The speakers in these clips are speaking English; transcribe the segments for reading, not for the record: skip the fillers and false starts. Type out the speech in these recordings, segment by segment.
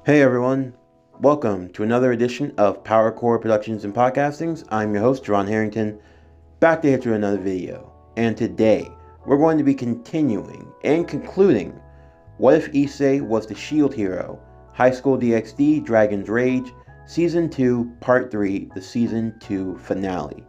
Hey everyone, welcome to another edition of Power Core Productions and Podcastings. I'm your host, Ron Harrington, back to hit you another video. And today, we're going to be continuing and concluding What If Issei Was the Shield Hero? High School DxD Dragon's Rage, Season 2, Part 3, the Season 2 finale.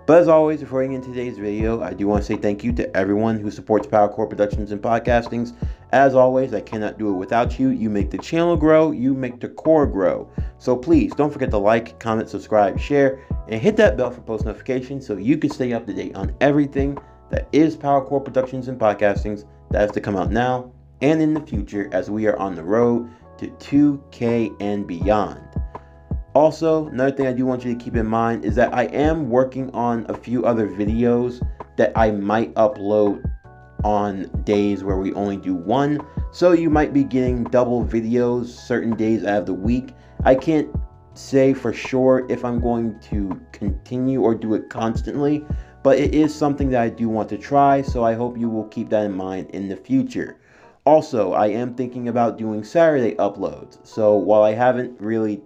But as always, before getting into today's video, I do want to say thank you to everyone who supports Power Core Productions and Podcastings. As always, I cannot do it without you. You make the channel grow, you make the core grow. So please don't forget to like, comment, subscribe, share, and hit that bell for post notifications so you can stay up to date on everything that is Power Core Productions and Podcastings that has to come out now and in the future as we are on the road to 2K and beyond. Also, another thing I do want you to keep in mind is that I am working on a few other videos that I might upload on days where we only do one. So you might be getting double videos certain days out of the week. I can't say for sure if I'm going to continue or do it constantly, but it is something that I do want to try, so I hope you will keep that in mind in the future. Also, I am thinking about doing Saturday uploads. So while I haven't really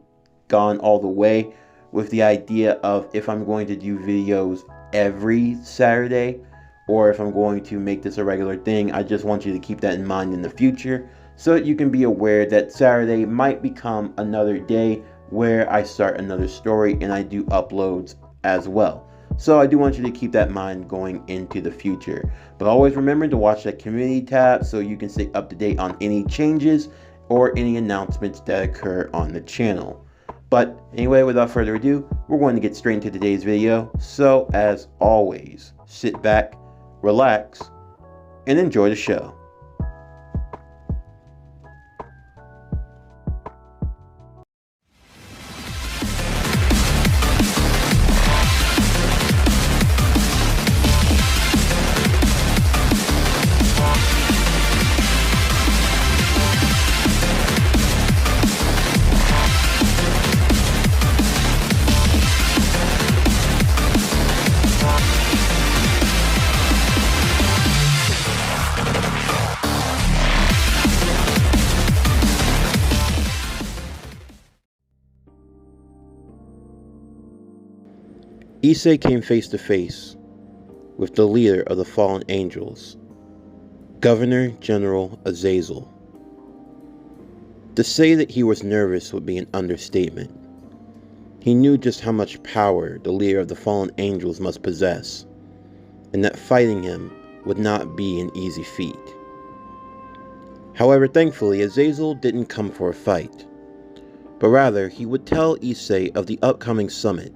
gone all the way with the idea of if I'm going to do videos every Saturday or if I'm going to make this a regular thing, I just want you to keep that in mind in the future so that you can be aware that Saturday might become another day where I start another story and I do uploads as well. So I do want you to keep that in mind going into the future. But always remember to watch that community tab so you can stay up to date on any changes or any announcements that occur on the channel. But anyway, without further ado, we're going to get straight into today's video. So as always, sit back, relax, and enjoy the show. Issei came face to face with the leader of the fallen angels, Governor General Azazel. To say that he was nervous would be an understatement. He knew just how much power the leader of the fallen angels must possess, and that fighting him would not be an easy feat. However, thankfully, Azazel didn't come for a fight, but rather he would tell Issei of the upcoming summit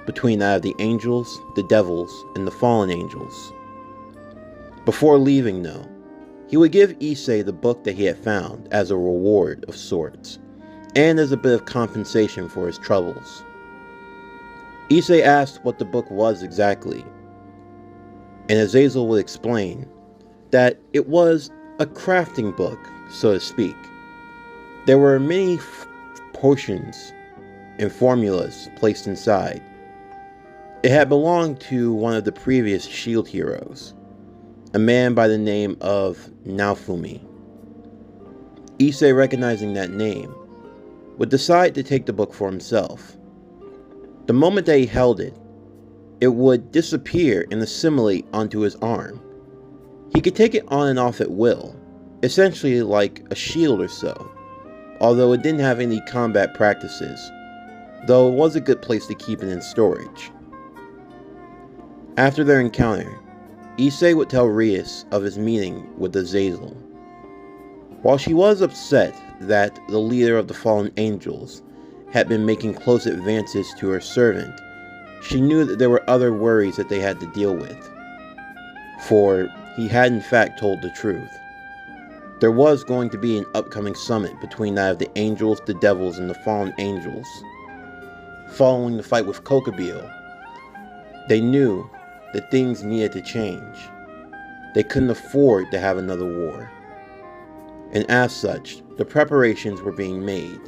between that of the angels, the devils, and the fallen angels. Before leaving, though, he would give Issei the book that he had found as a reward of sorts, and as a bit of compensation for his troubles. Issei asked what the book was exactly, and Azazel would explain that it was a crafting book, so to speak. There were many potions and formulas placed inside. It had belonged to one of the previous shield heroes, a man by the name of Naofumi. Issei, recognizing that name, would decide to take the book for himself. The moment that he held it, it would disappear and assimilate onto his arm. He could take it on and off at will, essentially like a shield or so, although it didn't have any combat practices, though it was a good place to keep it in storage. After their encounter, Issei would tell Rias of his meeting with Azazel. While she was upset that the leader of the fallen angels had been making close advances to her servant, she knew that there were other worries that they had to deal with, for he had in fact told the truth. There was going to be an upcoming summit between that of the angels, the devils, and the fallen angels. Following the fight with Kokobio, they knew that things needed to change. They couldn't afford to have another war. And as such, the preparations were being made.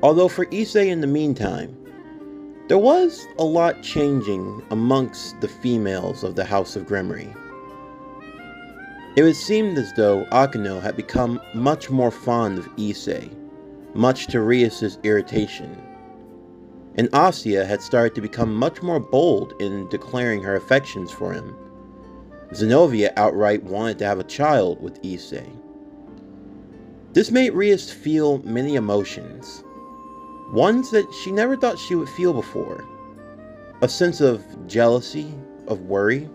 Although for Issei in the meantime, there was a lot changing amongst the females of the House of Gremory. It would seem as though Akeno had become much more fond of Issei, much to Rias's irritation. And Asya had started to become much more bold in declaring her affections for him. Zenobia outright wanted to have a child with Issei. This made Rias feel many emotions, ones that she never thought she would feel before. A sense of jealousy, of worry.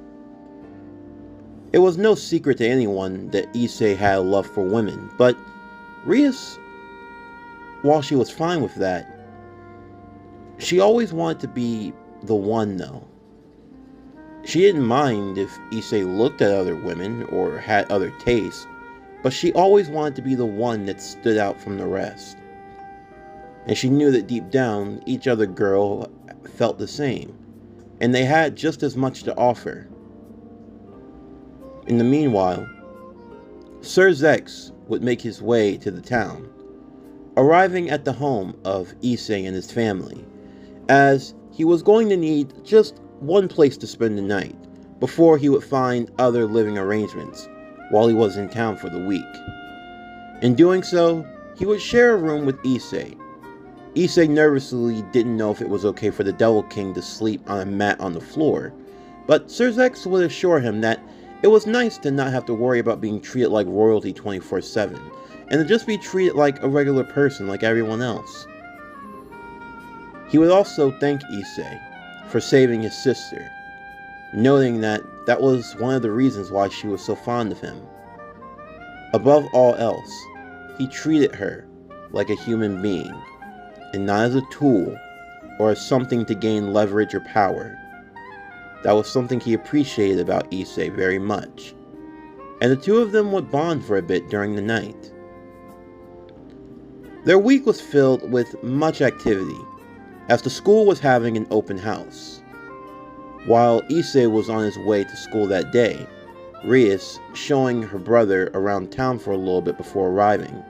It was no secret to anyone that Issei had a love for women, but Rias, while she was fine with that, she always wanted to be the one though. She didn't mind if Issei looked at other women or had other tastes, but she always wanted to be the one that stood out from the rest. And she knew that deep down, each other girl felt the same, and they had just as much to offer. In the meanwhile, Sir Zex would make his way to the town, arriving at the home of Issei and his family, as he was going to need just one place to spend the night before he would find other living arrangements while he was in town for the week. In doing so, he would share a room with Issei. Issei nervously didn't know if it was okay for the Devil King to sleep on a mat on the floor, but Sir Zex would assure him that it was nice to not have to worry about being treated like royalty 24/7, and to just be treated like a regular person like everyone else. He would also thank Issei for saving his sister, noting that that was one of the reasons why she was so fond of him. Above all else, he treated her like a human being, and not as a tool or as something to gain leverage or power. That was something he appreciated about Issei very much, and the two of them would bond for a bit during the night. Their week was filled with much activity, as the school was having an open house. While Issei was on his way to school that day, Rias showing her brother around town for a little bit before arriving.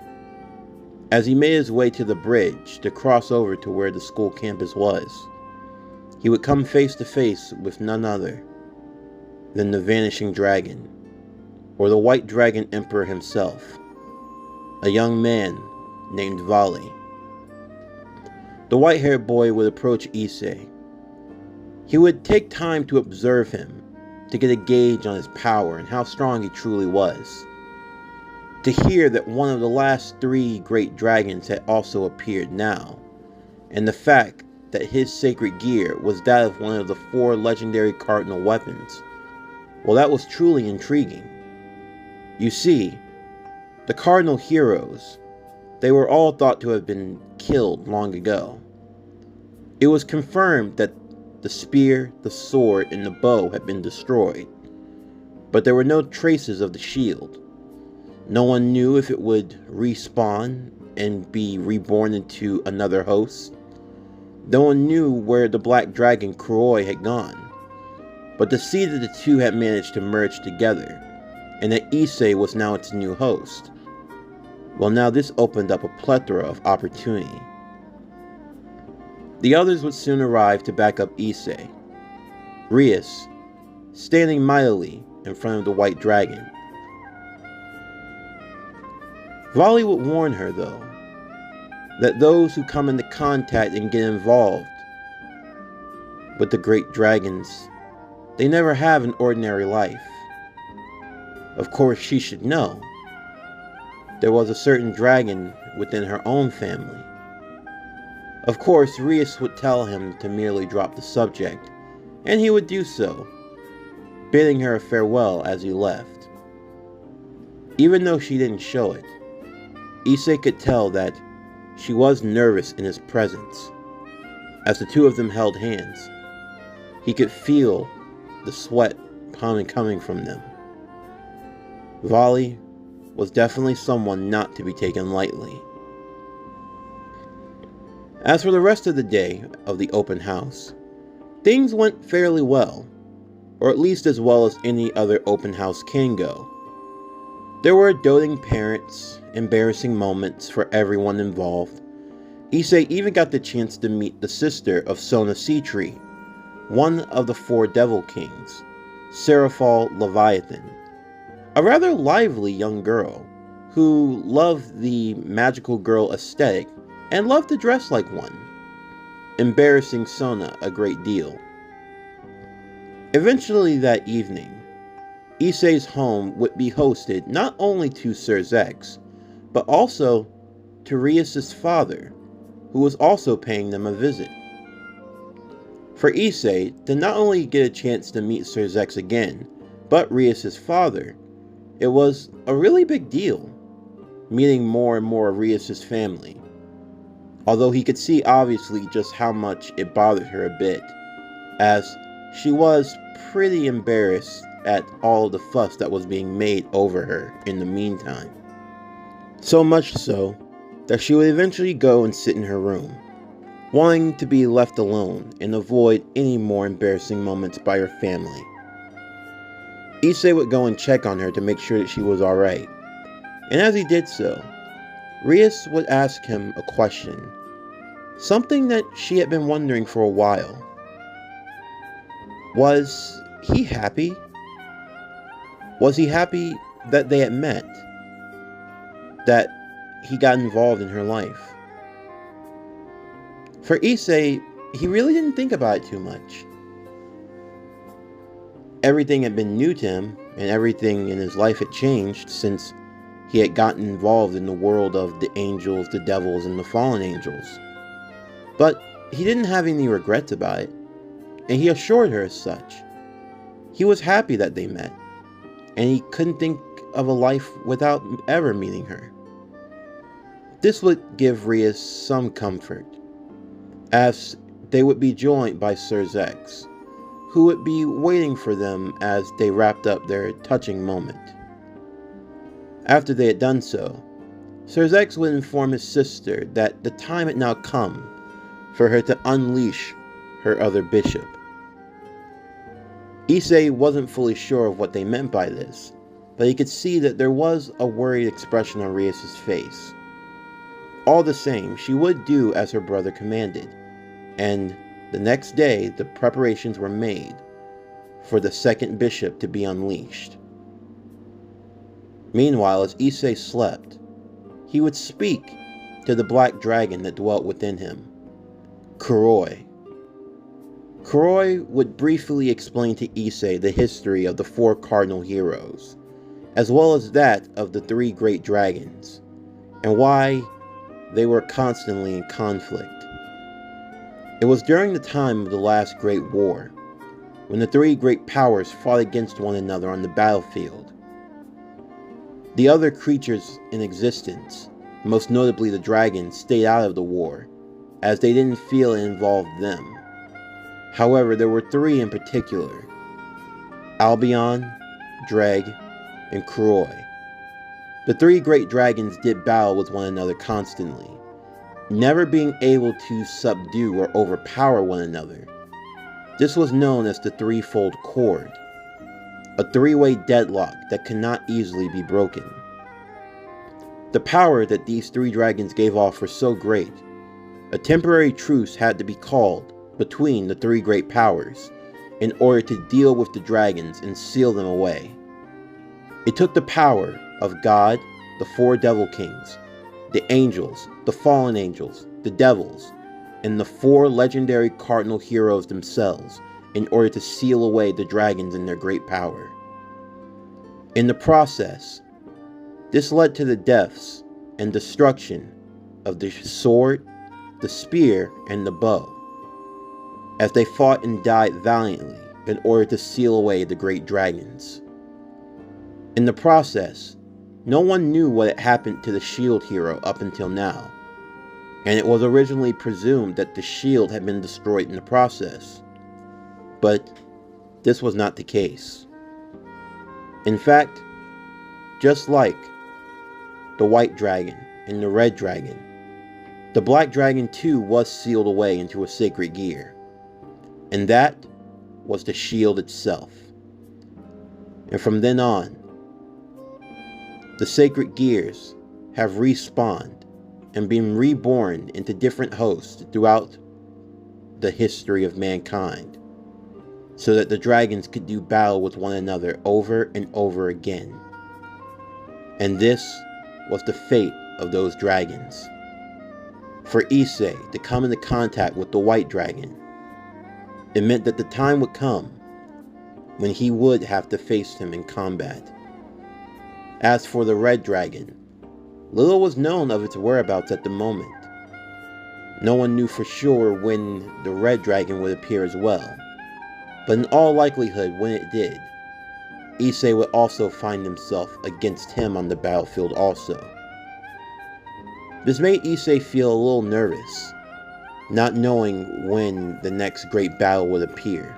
As he made his way to the bridge to cross over to where the school campus was, he would come face to face with none other than the Vanishing Dragon, or the White Dragon Emperor himself, a young man named Vali. The white-haired boy would approach Issei. He would take time to observe him, to get a gauge on his power and how strong he truly was. To hear that one of the last 3 great dragons had also appeared now, and the fact that his sacred gear was that of one of the 4 legendary cardinal weapons, well, that was truly intriguing. You see, the cardinal heroes, they were all thought to have been killed long ago. It was confirmed that the spear, the sword, and the bow had been destroyed, but there were no traces of the shield. No one knew if it would respawn and be reborn into another host. No one knew where the black dragon Kuroi had gone, but to see that the two had managed to merge together, and that Issei was now its new host, well, now this opened up a plethora of opportunity. The others would soon arrive to back up Issei. Rias, standing mightily in front of the white dragon. Vali would warn her, though, that those who come into contact and get involved with the great dragons, they never have an ordinary life. Of course, she should know. There was a certain dragon within her own family. Of course, Rias would tell him to merely drop the subject, and he would do so, bidding her a farewell as he left. Even though she didn't show it, Issei could tell that she was nervous in his presence. As the two of them held hands, he could feel the sweat coming from them. Vali was definitely someone not to be taken lightly. As for the rest of the day of the open house, things went fairly well, or at least as well as any other open house can go. There were doting parents, embarrassing moments for everyone involved. Issei even got the chance to meet the sister of Sona Seatree, one of the 4 Devil Kings, Seraphal Leviathan. a rather lively young girl who loved the magical girl aesthetic and loved to dress like one, embarrassing Sona a great deal. Eventually that evening, Issei's home would be hosted not only to Sir Zex, but also to Rias's father, who was also paying them a visit. For Issei to not only get a chance to meet Sir Zex again, but Rias's father, it was a really big deal, meeting more and more of Rias's family. Although he could see obviously just how much it bothered her a bit, as she was pretty embarrassed at all the fuss that was being made over her in the meantime. So much so that she would eventually go and sit in her room, wanting to be left alone and avoid any more embarrassing moments by her family. Issei would go and check on her to make sure that she was alright, and as he did so, Rias would ask him a question, something that she had been wondering for a while. Was he happy? Was he happy that they had met? That he got involved in her life? For Issei, he really didn't think about it too much. Everything had been new to him, and everything in his life had changed since he had gotten involved in the world of the angels, the devils, and the fallen angels. But he didn't have any regrets about it, and he assured her as such. He was happy that they met, and he couldn't think of a life without ever meeting her. This would give Rias some comfort, as they would be joined by Sir Zex, who would be waiting for them as they wrapped up their touching moment. After they had done so, Sir Zex would inform his sister that the time had now come for her to unleash her other bishop. Issei wasn't fully sure of what they meant by this, but he could see that there was a worried expression on Rias's face. All the same, she would do as her brother commanded, and the next day the preparations were made for the second bishop to be unleashed. Meanwhile, as Issei slept, he would speak to the black dragon that dwelt within him, Kuroi. Kuroi would briefly explain to Issei the history of the 4 cardinal heroes, as well as that of the 3 great dragons, and why they were constantly in conflict. It was during the time of the last Great War, when the 3 great powers fought against one another on the battlefield. The other creatures in existence, most notably the dragons, stayed out of the war, as they didn't feel it involved them. However, there were 3 in particular: Albion, Dreg, and Kuroi. The 3 great dragons did battle with one another constantly, never being able to subdue or overpower one another. This was known as the threefold cord, a 3-way deadlock that cannot easily be broken. The power that these 3 dragons gave off was so great, a temporary truce had to be called between the 3 great powers in order to deal with the dragons and seal them away. It took the power of God, the 4 devil kings, the angels, the fallen angels, the devils, and the 4 legendary cardinal heroes themselves in order to seal away the dragons in their great power. In the process, this led to the deaths and destruction of the sword, the spear, and the bow, as they fought and died valiantly in order to seal away the great dragons. In the process, no one knew what had happened to the shield hero up until now, and it was originally presumed that the shield had been destroyed in the process. But this was not the case. In fact, just like the white dragon and the red dragon, the black dragon too was sealed away into a sacred gear, and that was the shield itself. And from then on, the sacred gears have respawned and been reborn into different hosts throughout the history of mankind, so that the dragons could do battle with one another over and over again, And this was the fate of those dragons. For Issei to come into contact with the white dragon, it meant that the time would come when he would have to face him in combat. As for the red dragon, little was known of its whereabouts at the moment. No one knew for sure when the red dragon would appear as well, but in all likelihood when it did, Issei would also find himself against him on the battlefield also. This made Issei feel a little nervous, not knowing when the next great battle would appear,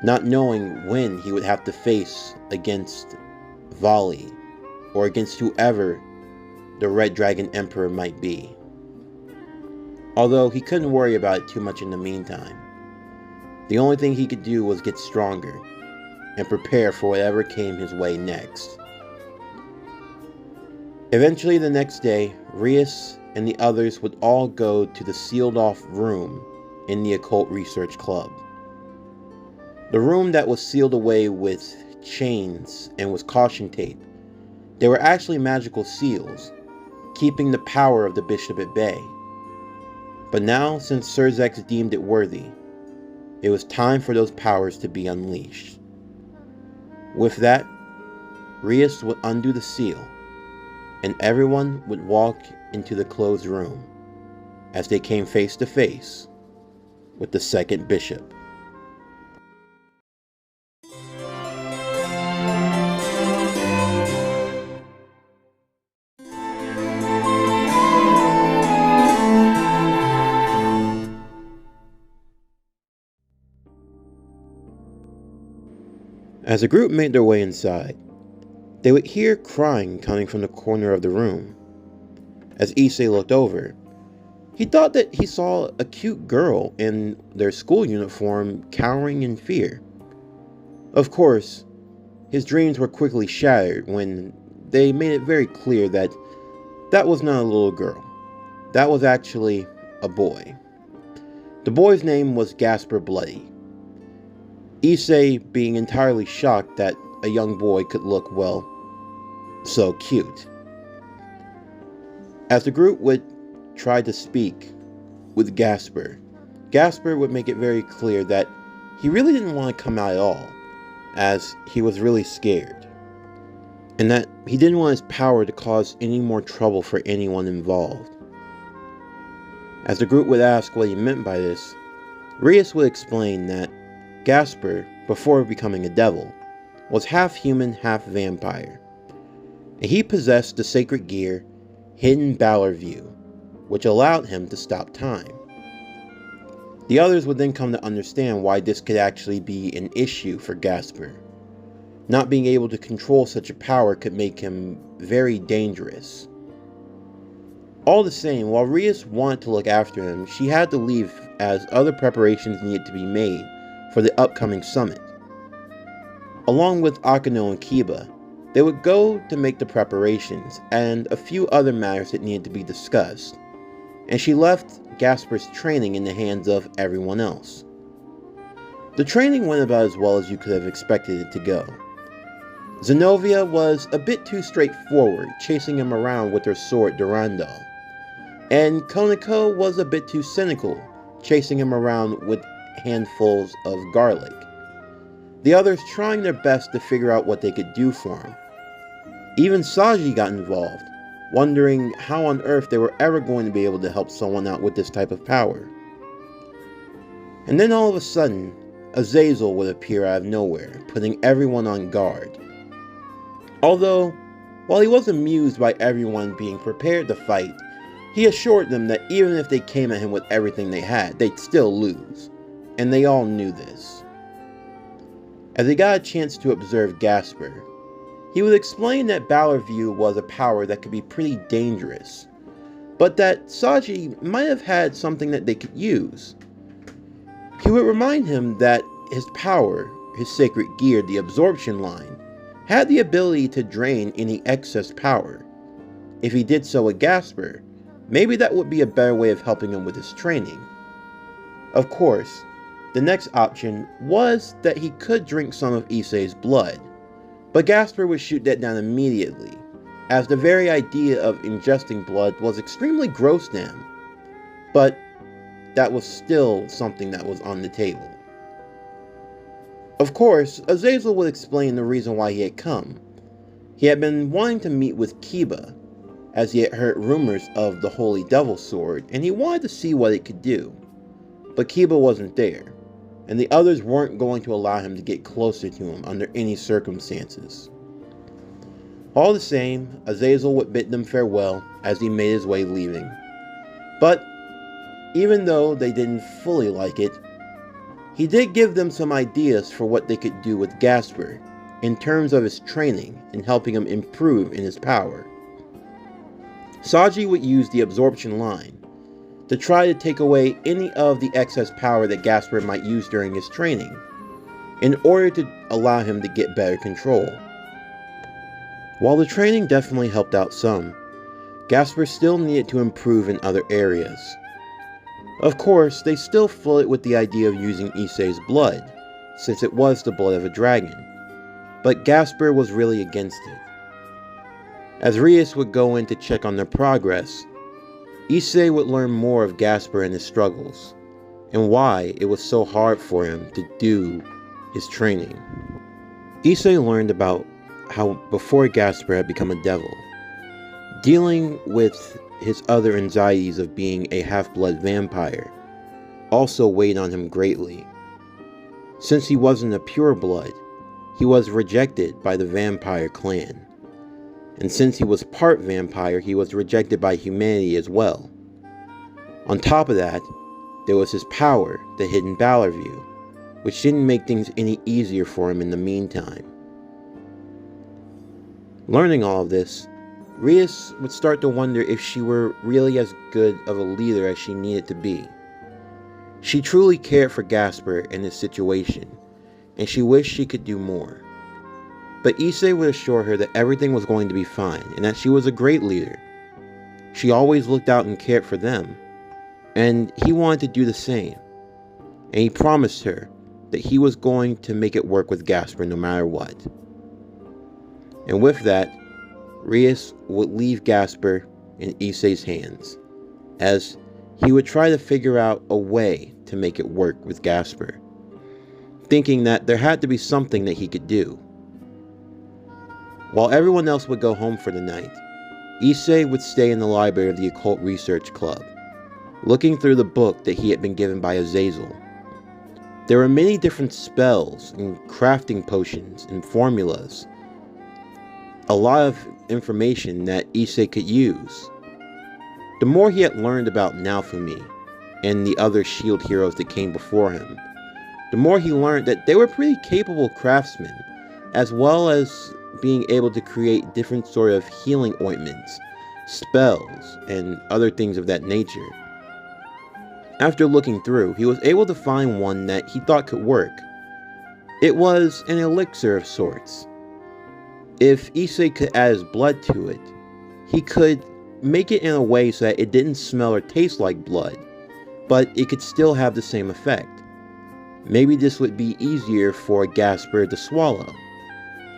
not knowing when he would have to face against Vali or against whoever the Red Dragon Emperor might be. Although he couldn't worry about it too much in the meantime. The only thing he could do was get stronger and prepare for whatever came his way next. Eventually the next day, Rias and the others would all go to the sealed off room in the Occult Research Club. The room that was sealed away with chains and was caution tape. They were actually magical seals, keeping the power of the bishop at bay. But now, since Sir Zex deemed it worthy, it was time for those powers to be unleashed. With that, Rias would undo the seal, and everyone would walk into the closed room as they came face to face with the second bishop. As the group made their way inside, they would hear crying coming from the corner of the room. As Issei looked over, he thought that he saw a cute girl in their school uniform cowering in fear. Of course, his dreams were quickly shattered when they made it very clear that that was not a little girl. That was actually a boy. The boy's name was Gasper Bloody. Issei being entirely shocked that a young boy could look, well, so cute. As the group would try to speak with Gasper, Gasper would make it very clear that he really didn't want to come out at all, as he was really scared, and that he didn't want his power to cause any more trouble for anyone involved. As the group would ask what he meant by this, Rias would explain that Gasper, before becoming a devil, was half human, half vampire, and he possessed the sacred gear, Hidden Valor View, which allowed him to stop time. The others would then come to understand why this could actually be an issue for Gasper. Not being able to control such a power could make him very dangerous. All the same, while Rias wanted to look after him, she had to leave as other preparations needed to be made for the upcoming summit. Along with Akano and Kiba, they would go to make the preparations and a few other matters that needed to be discussed, and she left Gasper's training in the hands of everyone else. The training went about as well as you could have expected it to go. Zenobia was a bit too straightforward, chasing him around with her sword Durandal, and Konako was a bit too cynical, chasing him around with handfuls of garlic. The others trying their best to figure out what they could do for him. Even Saji got involved, wondering how on earth they were ever going to be able to help someone out with this type of power. And then all of a sudden, Azazel would appear out of nowhere, putting everyone on guard. Although, while he was amused by everyone being prepared to fight, he assured them that even if they came at him with everything they had, they'd still lose. And they all knew this. As they got a chance to observe Gasper, he would explain that Valor View was a power that could be pretty dangerous, but that Saji might have had something that they could use. He would remind him that his power, his sacred gear, the absorption line, had the ability to drain any excess power. If he did so with Gasper, maybe that would be a better way of helping him with his training. Of course, the next option was that he could drink some of Issei's blood, but Gasper would shoot that down immediately, as the very idea of ingesting blood was extremely gross to him. But that was still something that was on the table. Of course, Azazel would explain the reason why he had come. He had been wanting to meet with Kiba, as he had heard rumors of the Holy Devil Sword, and he wanted to see what it could do. But Kiba wasn't there, and the others weren't going to allow him to get closer to him under any circumstances. All the same, Azazel would bid them farewell as he made his way leaving. But even though they didn't fully like it, he did give them some ideas for what they could do with Gasper in terms of his training and helping him improve in his power. Saji would use the absorption line to try to take away any of the excess power that Gasper might use during his training, in order to allow him to get better control. While the training definitely helped out some, Gasper still needed to improve in other areas. Of course, they still floated with the idea of using Issei's blood, since it was the blood of a dragon, but Gasper was really against it. As Rias would go in to check on their progress, Issei would learn more of Gasper and his struggles, and why it was so hard for him to do his training. Issei learned about how before Gasper had become a devil, dealing with his other anxieties of being a half-blood vampire also weighed on him greatly. Since he wasn't a pure blood, he was rejected by the vampire clan. And since he was part vampire, he was rejected by humanity as well. On top of that, there was his power, the hidden Balor view, which didn't make things any easier for him in the meantime. Learning all of this, Rias would start to wonder if she were really as good of a leader as she needed to be. She truly cared for Gasper and his situation, and she wished she could do more. But Issei would assure her that everything was going to be fine, and that she was a great leader. She always looked out and cared for them, and he wanted to do the same. And he promised her that he was going to make it work with Gasper no matter what. And with that, Rias would leave Gasper in Issei's hands, as he would try to figure out a way to make it work with Gasper, thinking that there had to be something that he could do. While everyone else would go home for the night, Issei would stay in the library of the Occult Research Club, looking through the book that he had been given by Azazel. There were many different spells and crafting potions and formulas, a lot of information that Issei could use. The more he had learned about Naofumi and the other shield heroes that came before him, the more he learned that they were pretty capable craftsmen, as well as being able to create different sort of healing ointments, spells, and other things of that nature. After looking through, he was able to find one that he thought could work. It was an elixir of sorts. If Issei could add his blood to it, he could make it in a way so that it didn't smell or taste like blood, but it could still have the same effect. Maybe this would be easier for Gasper to swallow.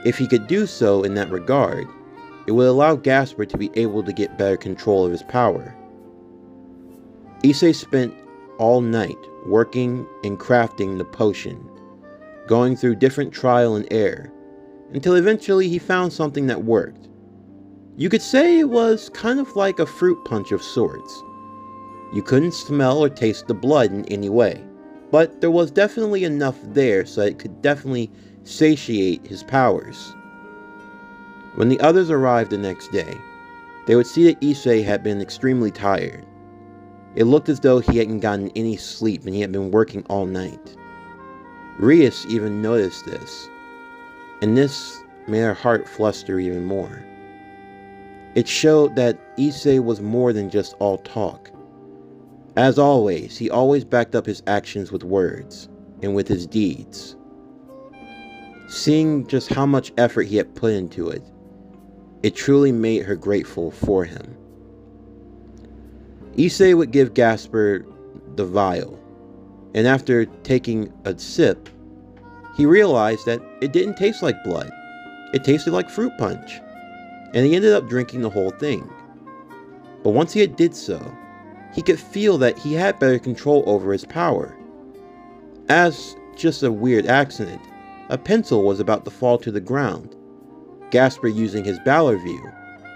If he could do so in that regard, it would allow Gasper to be able to get better control of his power. Issei spent all night working and crafting the potion, going through different trial and error, until eventually he found something that worked. You could say it was kind of like a fruit punch of sorts. You couldn't smell or taste the blood in any way, but there was definitely enough there so it could definitely satiate his powers. When the others arrived the next day, they would see that Issei had been extremely tired. It looked as though he hadn't gotten any sleep and he had been working all night. Rias even noticed this, and this made her heart fluster even more. It showed that Issei was more than just all talk. As always, he always backed up his actions with words, and with his deeds. Seeing just how much effort he had put into it, it truly made her grateful for him. Issei would give Gasper the vial, and after taking a sip, he realized that it didn't taste like blood. It tasted like fruit punch. and he ended up drinking the whole thing. But once he did so, he could feel that he had better control over his power. As just a weird accident, a pencil was about to fall to the ground. Gasper, using his Balor view,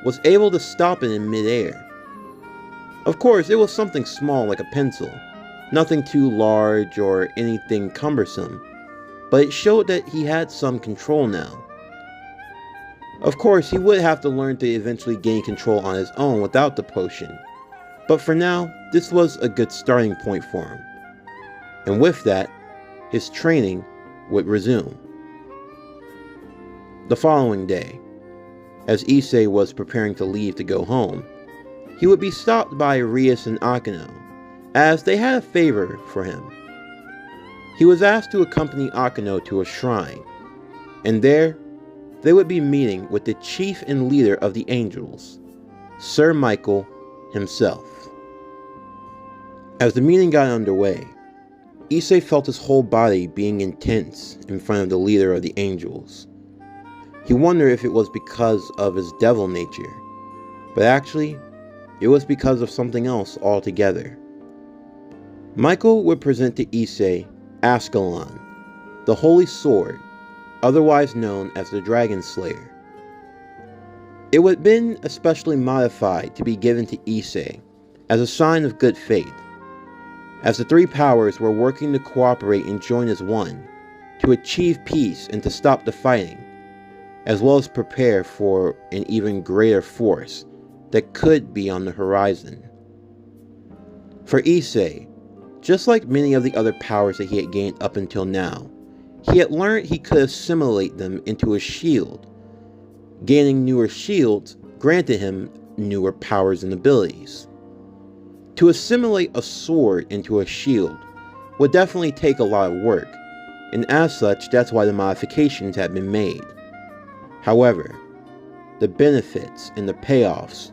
was able to stop it in midair. Of course, it was something small like a pencil, nothing too large or anything cumbersome, but it showed that he had some control now. Of course, he would have to learn to eventually gain control on his own without the potion, but for now, this was a good starting point for him. And with that, his training would resume. The following day, as Issei was preparing to leave to go home, he would be stopped by Rias and Akeno, as they had a favor for him. He was asked to accompany Akeno to a shrine, and there, they would be meeting with the chief and leader of the angels, Sir Michael himself. As the meeting got underway, Issei felt his whole body being intense in front of the leader of the angels. He wondered if it was because of his devil nature, but actually, it was because of something else altogether. Michael would present to Issei Ascalon, the holy sword, otherwise known as the Dragon Slayer. It would have been especially modified to be given to Issei as a sign of good faith, as the three powers were working to cooperate and join as one, to achieve peace and to stop the fighting, as well as prepare for an even greater force that could be on the horizon. For Issei, just like many of the other powers that he had gained up until now, he had learned he could assimilate them into a shield. Gaining newer shields granted him newer powers and abilities. To assimilate a sword into a shield would definitely take a lot of work, and as such, that's why the modifications had been made. However, the benefits and the payoffs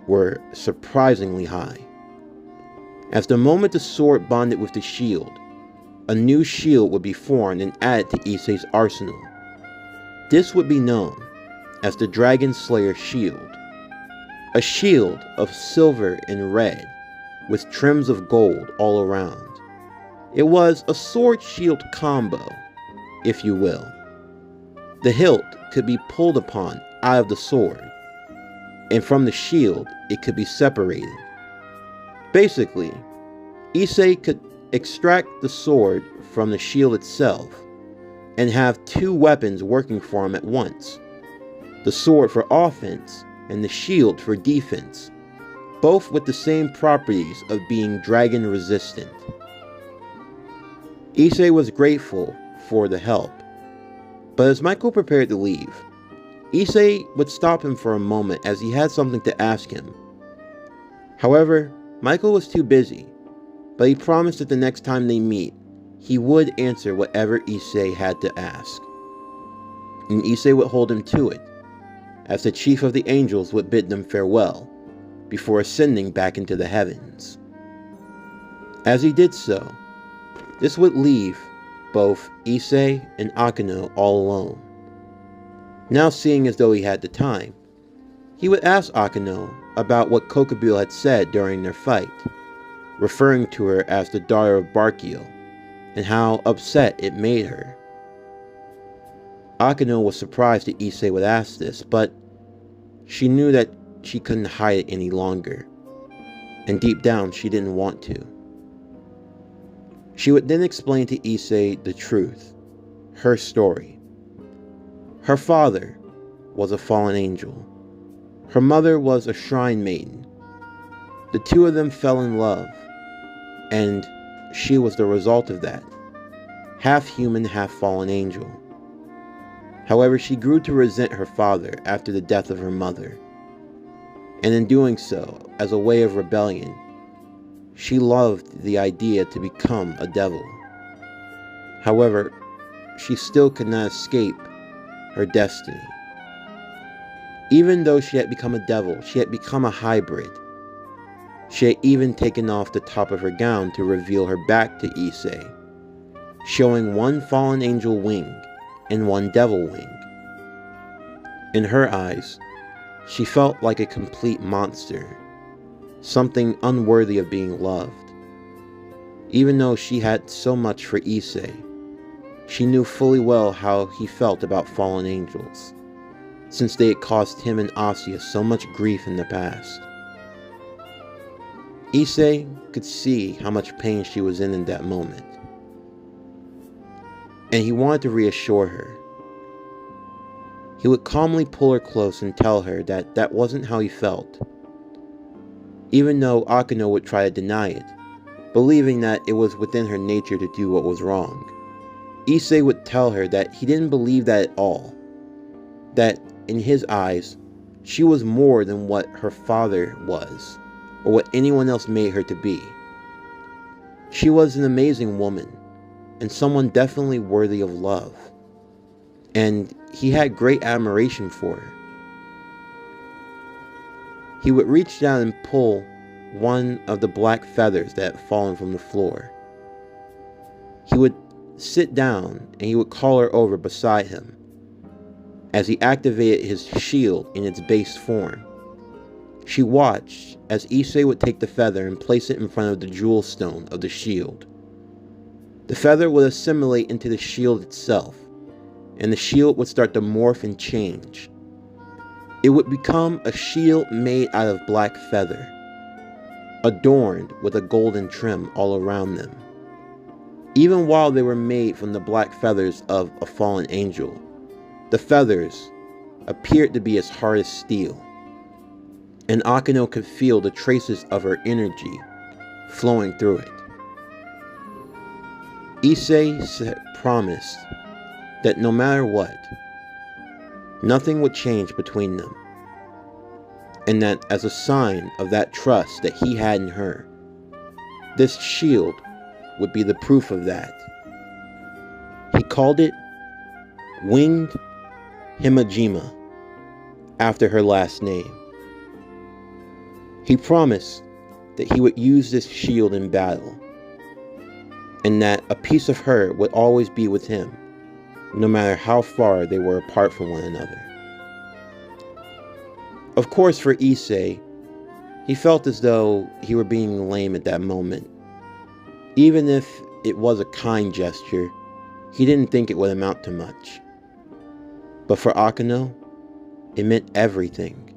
were surprisingly high. As the moment the sword bonded with the shield, a new shield would be formed and added to Issei's arsenal. This would be known as the Dragon Slayer Shield, a shield of silver and red with trims of gold all around. It was a sword-shield combo, if you will. The hilt could be pulled upon out of the sword, and from the shield it could be separated. Basically, Issei could extract the sword from the shield itself and have two weapons working for him at once. The sword for offense and the shield for defense, both with the same properties of being dragon resistant. Issei was grateful for the help, but as Michael prepared to leave, Issei would stop him for a moment as he had something to ask him. However, Michael was too busy, but he promised that the next time they meet, he would answer whatever Issei had to ask. And Issei would hold him to it, as the chief of the angels would bid them farewell, before ascending back into the heavens. As he did so, this would leave both Issei and Akeno all alone. Now seeing as though he had the time, he would ask Akeno about what Kokobue had said during their fight, referring to her as the daughter of Barkiel, and how upset it made her. Akeno was surprised that Issei would ask this, but she knew that she couldn't hide it any longer, and deep down she didn't want to. She would then explain to Issei the truth, her story. Her father was a fallen angel. Her mother was a shrine maiden. The two of them fell in love, and she was the result of that, half human, half fallen angel. However, she grew to resent her father after the death of her mother, and in doing so, as a way of rebellion, she loved the idea to become a devil. However, she still could not escape her destiny. Even though she had become a devil, she had become a hybrid. She had even taken off the top of her gown to reveal her back to Issei, showing one fallen angel wing and one devil wing. In her eyes, She felt like a complete monster, something unworthy of being loved. Even though she had so much for Issei, she knew fully well how he felt about fallen angels, since they had caused him and Asya so much grief in the past. Issei could see how much pain she was in that moment, and he wanted to reassure her. He would calmly pull her close and tell her that that wasn't how he felt, even though Akeno would try to deny it, believing that it was within her nature to do what was wrong. Issei would tell her that he didn't believe that at all, that in his eyes, she was more than what her father was, or what anyone else made her to be. She was an amazing woman, and someone definitely worthy of love, and he had great admiration for her. He would reach down and pull one of the black feathers that had fallen from the floor. He would sit down and he would call her over beside him as he activated his shield in its base form. She watched as Issei would take the feather and place it in front of the jewel stone of the shield. The feather would assimilate into the shield itself, and the shield would start to morph and change. It would become a shield made out of black feather, adorned with a golden trim all around them. Even while they were made from the black feathers of a fallen angel, the feathers appeared to be as hard as steel, and Akeno could feel the traces of her energy flowing through it. Issei promised that no matter what, nothing would change between them, and that as a sign of that trust that he had in her, this shield would be the proof of that. He called it Winged Himajima, after her last name. He promised that he would use this shield in battle, and that a piece of her would always be with him, no matter how far they were apart from one another. Of course, for Issei, he felt as though he were being lame at that moment. Even if it was a kind gesture, he didn't think it would amount to much. But for Akeno, it meant everything.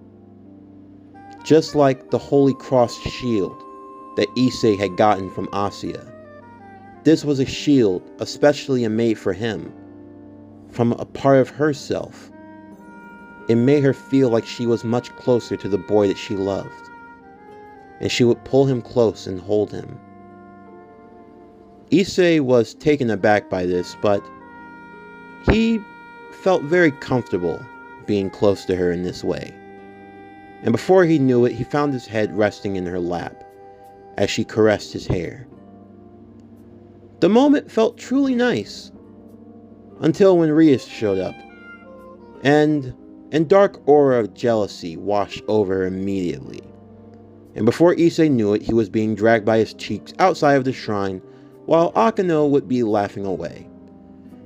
Just like the Holy Cross shield that Issei had gotten from Asya, this was a shield especially made for him, from a part of herself. It made her feel like she was much closer to the boy that she loved, and she would pull him close and hold him. Issei was taken aback by this, but he felt very comfortable being close to her in this way. And before he knew it, he found his head resting in her lap as she caressed his hair. The moment felt truly nice, until when Rias showed up, and dark aura of jealousy washed over her immediately. And before Issei knew it, he was being dragged by his cheeks outside of the shrine, while Akeno would be laughing away,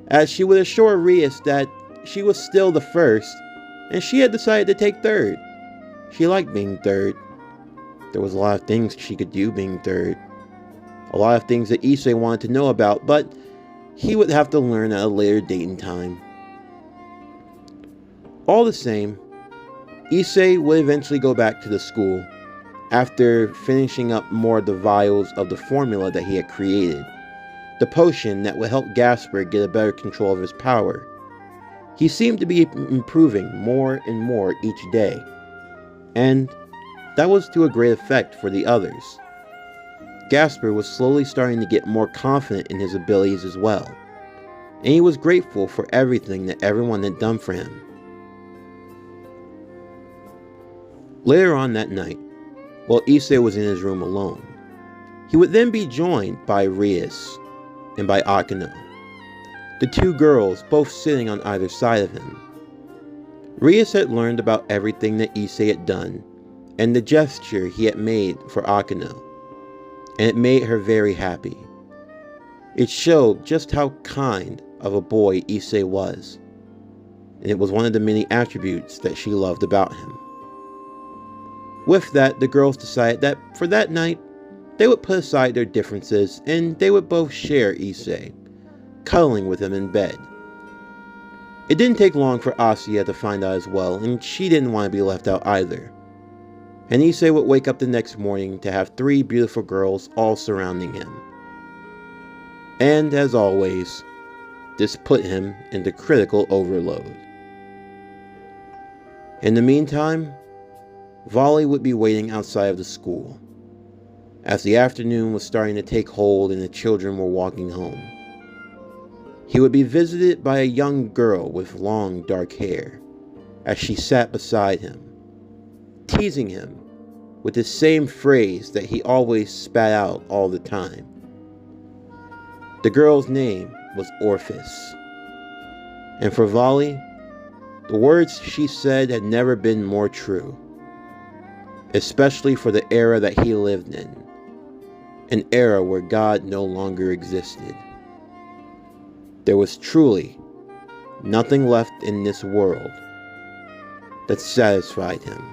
as she would assure Rias that she was still the first, and she had decided to take third. She liked being third. There was a lot of things she could do being third. A lot of things that Issei wanted to know about, but he would have to learn at a later date and time. All the same, Issei would eventually go back to the school after finishing up more of the vials of the formula that he had created, the potion that would help Gasper get a better control of his power. He seemed to be improving more and more each day, and that was to a great effect for the others. Gasper was slowly starting to get more confident in his abilities as well, and he was grateful for everything that everyone had done for him. Later on that night, while Issei was in his room alone, he would then be joined by Rias and by Akeno, the two girls both sitting on either side of him. Rias had learned about everything that Issei had done and the gesture he had made for Akeno, and it made her very happy. It showed just how kind of a boy Issei was, and it was one of the many attributes that she loved about him. With that, the girls decided that for that night, they would put aside their differences and they would both share Issei, cuddling with him in bed. It didn't take long for Asya to find out as well, and she didn't want to be left out either. And Issei would wake up the next morning to have 3 beautiful girls all surrounding him. And as always, this put him into critical overload. In the meantime, Volley would be waiting outside of the school, as the afternoon was starting to take hold and the children were walking home. He would be visited by a young girl with long dark hair, as she sat beside him, teasing him with the same phrase that he always spat out all the time. The girl's name was Orphis, and for Volley, the words she said had never been more true, especially for the era that he lived in, an era where God no longer existed. There was truly nothing left in this world that satisfied him.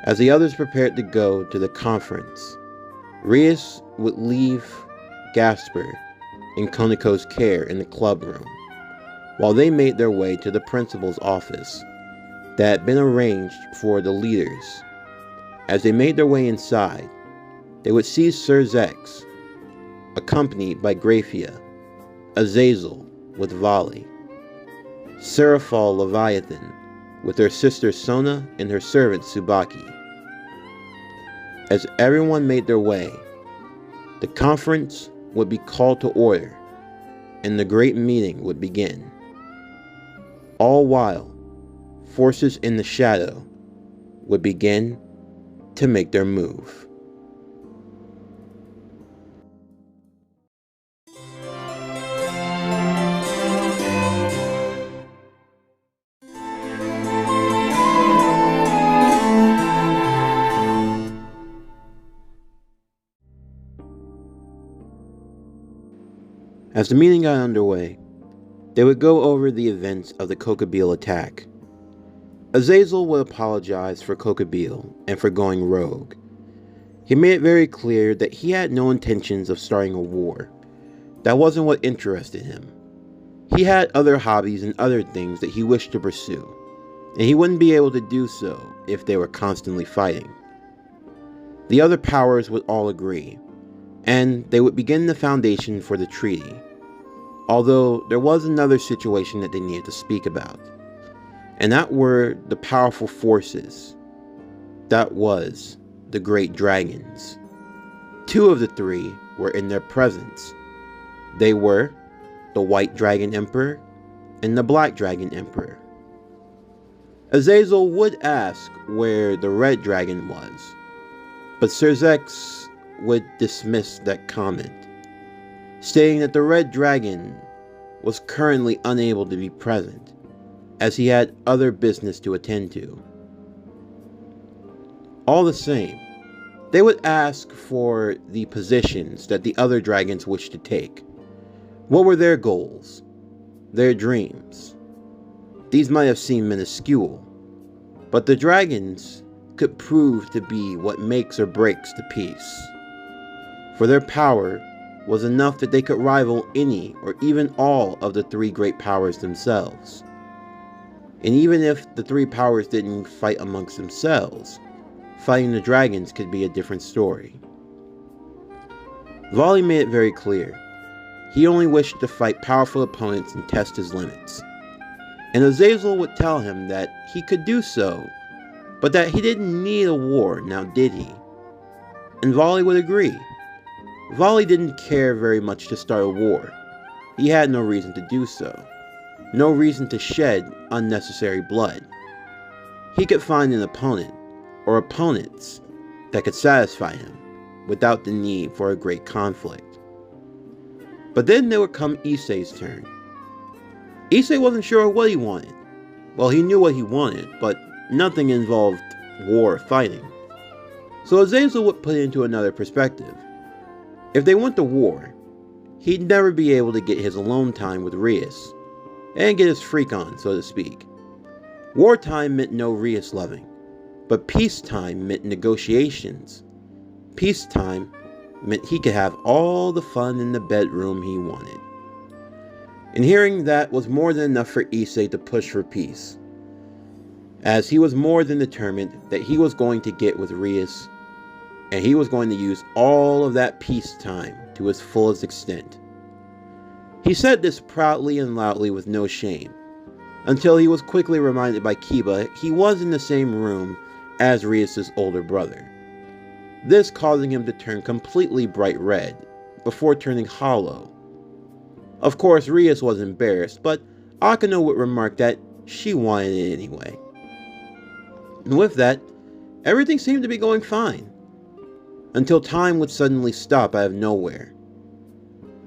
As the others prepared to go to the conference, Rias would leave Gasper in Koneko's care in the club room, while they made their way to the principal's office that had been arranged for the leaders. As they made their way inside, they would see Sir Zex, accompanied by Graphia, Azazel with Volley, Seraphal Leviathan with her sister Sona and her servant Tsubaki. As everyone made their way, the conference would be called to order, and the great meeting would begin. All while, forces in the shadow would begin to make their move. As the meeting got underway, they would go over the events of the Kokabeel attack. Azazel would apologize for Kokabeel and for going rogue. He made it very clear that he had no intentions of starting a war. That wasn't what interested him. He had other hobbies and other things that he wished to pursue, and he wouldn't be able to do so if they were constantly fighting. The other powers would all agree, and they would begin the foundation for the treaty. Although there was another situation that they needed to speak about, and that were the powerful forces. That was the Great Dragons. 2 of the 3 were in their presence. They were the White Dragon Emperor and the Black Dragon Emperor. Azazel would ask where the Red Dragon was, but Sir Zex would dismiss that comment, stating that the Red Dragon was currently unable to be present, as he had other business to attend to. All the same, they would ask for the positions that the other dragons wished to take. What were their goals? Their dreams? These might have seemed minuscule, but the dragons could prove to be what makes or breaks the peace. For their power was enough that they could rival any or even all of the 3 great powers themselves. And even if the 3 powers didn't fight amongst themselves, fighting the dragons could be a different story. Volley made it very clear. He only wished to fight powerful opponents and test his limits. And Azazel would tell him that he could do so, but that he didn't need a war, now did he? And Volley would agree. Volley didn't care very much to start a war. He had no reason to do so. No reason to shed unnecessary blood. He could find an opponent, or opponents, that could satisfy him, without the need for a great conflict. But then there would come Issei's turn. Issei wasn't sure what he wanted. Well, he knew what he wanted, but nothing involved war or fighting. So Azazel would put it into another perspective. If they went to war, he'd never be able to get his alone time with Rias, and get his freak on, so to speak. Wartime meant no Rias loving, but peacetime meant negotiations. Peacetime meant he could have all the fun in the bedroom he wanted. And hearing that was more than enough for Issei to push for peace, as he was more than determined that he was going to get with Rias, and he was going to use all of that peacetime to its fullest extent. He said this proudly and loudly with no shame, until he was quickly reminded by Kiba he was in the same room as Rias' older brother, this causing him to turn completely bright red, before turning hollow. Of course, Rias was embarrassed, but Akano would remark that she wanted it anyway. And with that, everything seemed to be going fine, until time would suddenly stop out of nowhere.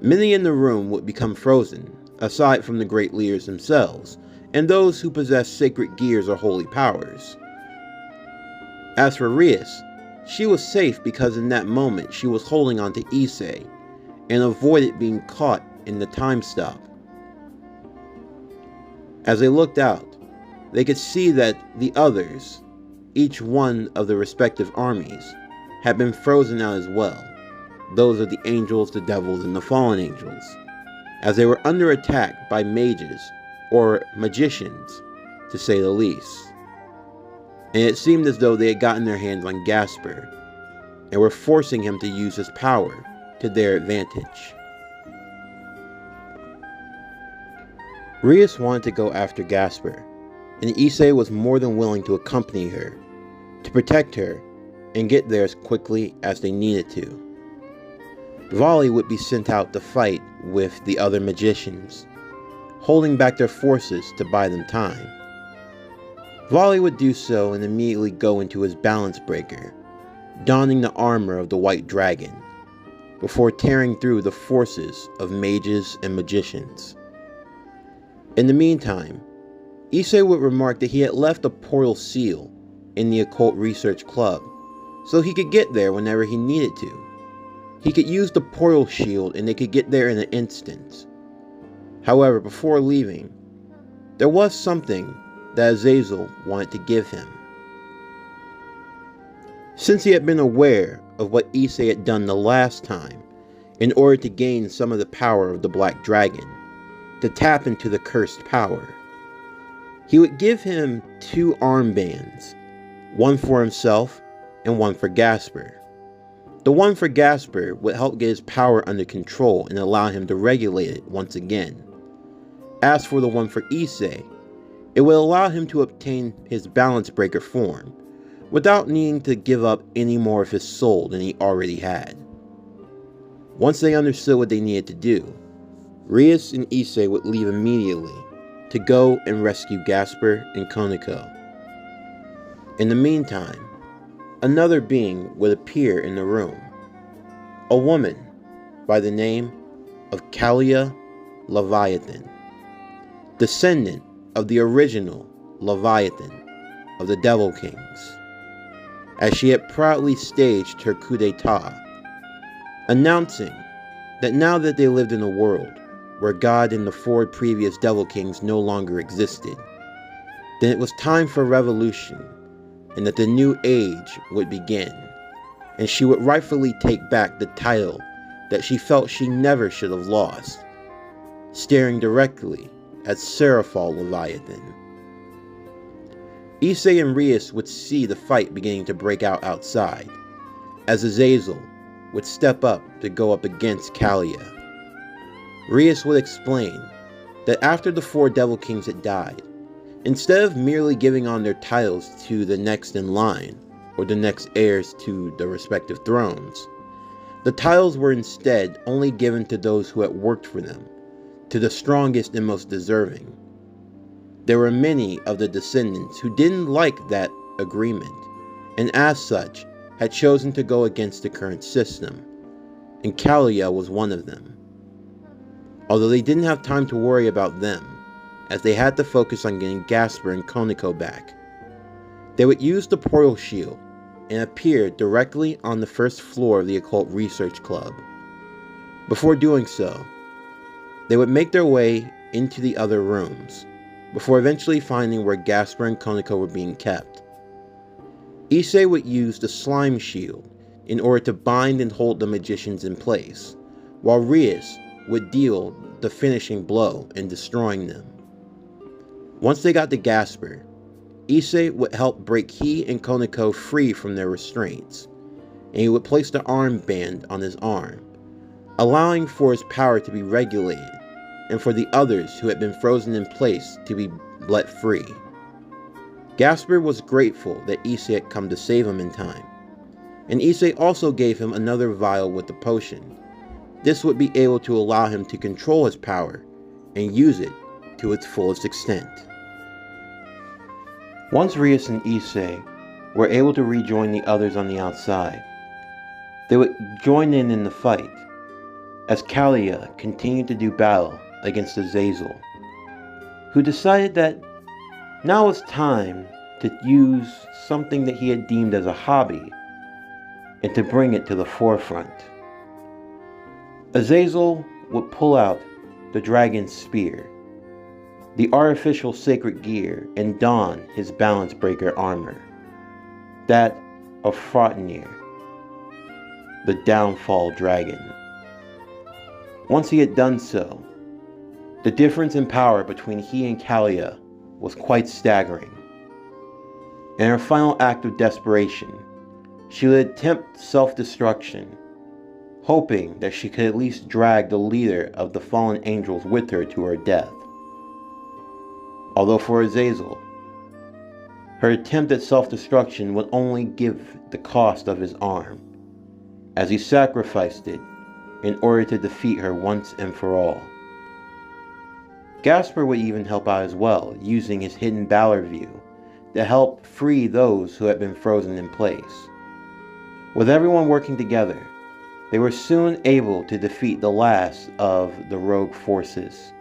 Many in the room would become frozen, aside from the great leaders themselves, and those who possess sacred gears or holy powers. As for Rias, she was safe because in that moment she was holding on to Issei, and avoided being caught in the time stop. As they looked out, they could see that the others, each one of the respective armies, had been frozen out as well. Those of the angels, the devils, and the fallen angels, as they were under attack by mages, or magicians, to say the least. And it seemed as though they had gotten their hands on Gasper, and were forcing him to use his power to their advantage. Rias wanted to go after Gasper, and Issei was more than willing to accompany her, to protect her, and get there as quickly as they needed to. Volley would be sent out to fight with the other magicians, holding back their forces to buy them time. Volley would do so and immediately go into his balance breaker, donning the armor of the White Dragon, before tearing through the forces of mages and magicians. In the meantime, Issei would remark that he had left a portal seal in the Occult Research Club, so he could get there whenever he needed to. He could use the portal shield and they could get there in an instant. However, before leaving, there was something that Azazel wanted to give him. Since he had been aware of what Issei had done the last time, in order to gain some of the power of the Black Dragon, to tap into the cursed power, he would give him 2 armbands, one for himself and one for Gasper. The one for Gasper would help get his power under control and allow him to regulate it once again. As for the one for Issei, it would allow him to obtain his balance breaker form, without needing to give up any more of his soul than he already had. Once they understood what they needed to do, Rias and Issei would leave immediately to go and rescue Gasper and Koniko. In the meantime, another being would appear in the room. A woman by the name of Kalia Leviathan, descendant of the original Leviathan of the Devil Kings, as she had proudly staged her coup d'etat, announcing that now that they lived in a world where God and the 4 previous Devil Kings no longer existed, then it was time for revolution, and that the new age would begin, and she would rightfully take back the title that she felt she never should have lost, staring directly at Seraphal Leviathan. Issei and Rias would see the fight beginning to break out outside, as Azazel would step up to go up against Kalia. Rias would explain that after the 4 Devil Kings had died, instead of merely giving on their titles to the next in line, or the next heirs to the respective thrones, the titles were instead only given to those who had worked for them, to the strongest and most deserving. There were many of the descendants who didn't like that agreement, and as such, had chosen to go against the current system, and Kalia was one of them. Although they didn't have time to worry about them, as they had to focus on getting Gasper and Koniko back, they would use the portal shield and appear directly on the first floor of the Occult Research Club. Before doing so, they would make their way into the other rooms, before eventually finding where Gasper and Konako were being kept. Issei would use the slime shield in order to bind and hold the magicians in place, while Rias would deal the finishing blow in destroying them. Once they got to Gasper, Issei would help break he and Konako free from their restraints, and he would place the armband on his arm, allowing for his power to be regulated and for the others who had been frozen in place to be let free. Gasper was grateful that Issei had come to save him in time, and Issei also gave him another vial with the potion. This would be able to allow him to control his power and use it to its fullest extent. Once Rias and Issei were able to rejoin the others on the outside, they would join in the fight, as Kalia continued to do battle against Azazel, who decided that now was time to use something that he had deemed as a hobby and to bring it to the forefront. Azazel would pull out the dragon's spear, the artificial sacred gear, and don his balance breaker armor, that of Frotnir, the downfall dragon. Once he had done so, the difference in power between he and Kalia was quite staggering. In her final act of desperation, she would attempt self-destruction, hoping that she could at least drag the leader of the fallen angels with her to her death. Although for Azazel, her attempt at self-destruction would only give the cost of his arm, as he sacrificed it in order to defeat her once and for all. Gasper would even help out as well, using his hidden Valor view to help free those who had been frozen in place. With everyone working together, they were soon able to defeat the last of the rogue forces.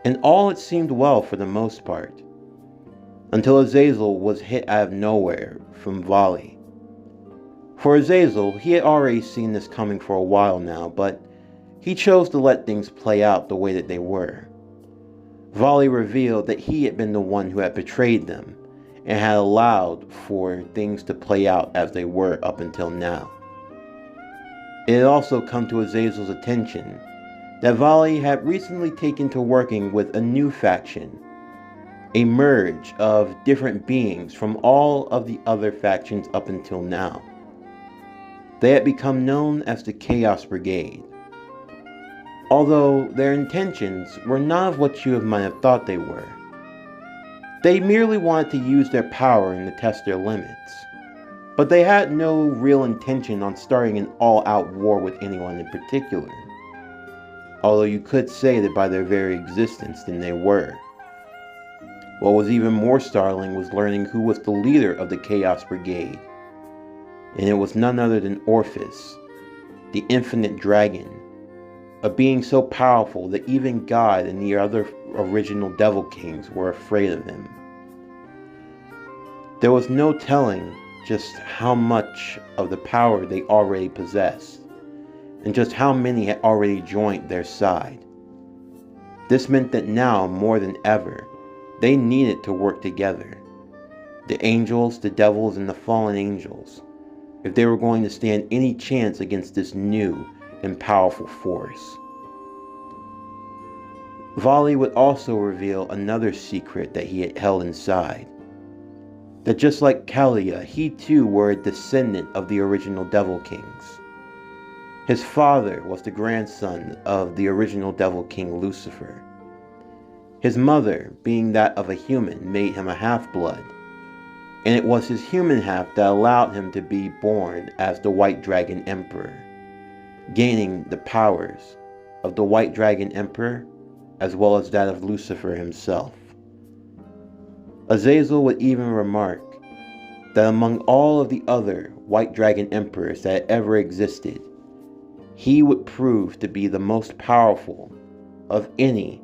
And all it seemed well for the most part, until Azazel was hit out of nowhere from Vali. For Azazel, he had already seen this coming for a while now, but he chose to let things play out the way that they were. Vali revealed that he had been the one who had betrayed them and had allowed for things to play out as they were up until now. It had also come to Azazel's attention that Vali had recently taken to working with a new faction, a merge of different beings from all of the other factions up until now. They had become known as the Chaos Brigade. Although their intentions were not of what you might have thought they were. They merely wanted to use their power and to test their limits. But they had no real intention on starting an all-out war with anyone in particular. Although you could say that by their very existence then they were. What was even more startling was learning who was the leader of the Chaos Brigade. And it was none other than Orpheus, the infinite dragon, a being so powerful that even God and the other original Devil Kings were afraid of him. There was no telling just how much of the power they already possessed, and just how many had already joined their side. This meant that now, more than ever, they needed to work together. The angels, the devils, and the fallen angels, if they were going to stand any chance against this new and powerful force. Vali would also reveal another secret that he had held inside. That just like Kalia, he too were a descendant of the original Devil Kings. His father was the grandson of the original Devil King Lucifer. His mother, being that of a human, made him a half-blood, and it was his human half that allowed him to be born as the White Dragon Emperor, gaining the powers of the White Dragon Emperor as well as that of Lucifer himself. Azazel would even remark that among all of the other White Dragon Emperors that had ever existed, he would prove to be the most powerful of any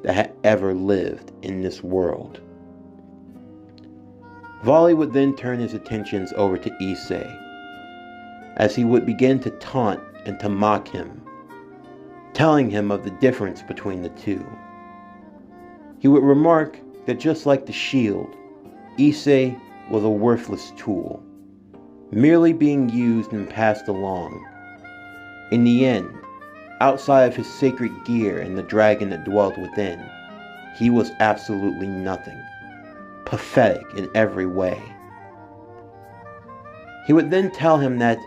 that had ever lived in this world. Vali would then turn his attentions over to Issei, as he would begin to taunt and to mock him, telling him of the difference between the two. He would remark that just like the shield, Issei was a worthless tool, merely being used and passed along. In the end, outside of his sacred gear and the dragon that dwelt within, he was absolutely nothing, pathetic in every way. He would then tell him that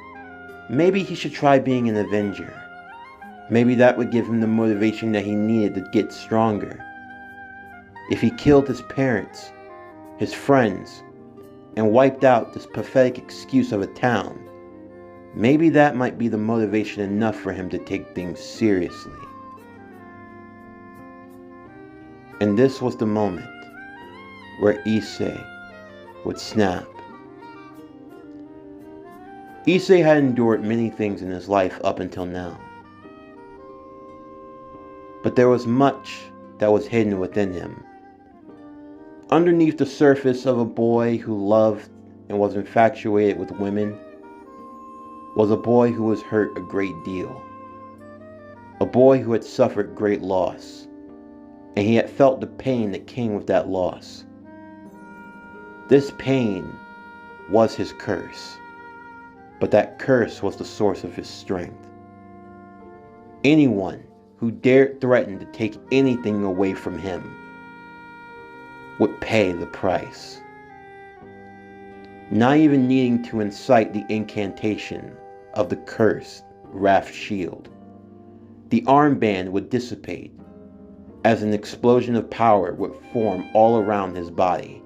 maybe he should try being an Avenger. Maybe that would give him the motivation that he needed to get stronger. If he killed his parents, his friends, and wiped out this pathetic excuse of a town, maybe that might be the motivation enough for him to take things seriously. And this was the moment where Issei would snap. Issei had endured many things in his life up until now. But there was much that was hidden within him. Underneath the surface of a boy who loved and was infatuated with women was a boy who was hurt a great deal. A boy who had suffered great loss, and he had felt the pain that came with that loss. This pain was his curse, but that curse was the source of his strength. Anyone who dared threaten to take anything away from him would pay the price. Not even needing to incite the incantation of the cursed Wrath Shield, the armband would dissipate as an explosion of power would form all around his body.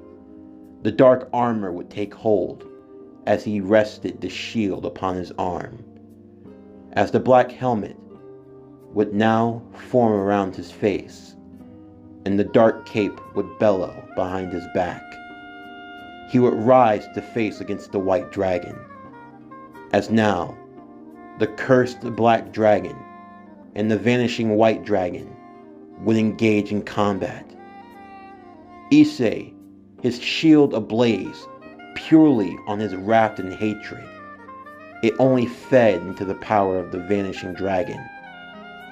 The dark armor would take hold as he rested the shield upon his arm, as the black helmet would now form around his face, and the dark cape would bellow behind his back. He would rise to face against the white dragon, as now the cursed black dragon and the vanishing white dragon would engage in combat. Issei, his shield ablaze purely on his wrath and hatred, it only fed into the power of the vanishing dragon,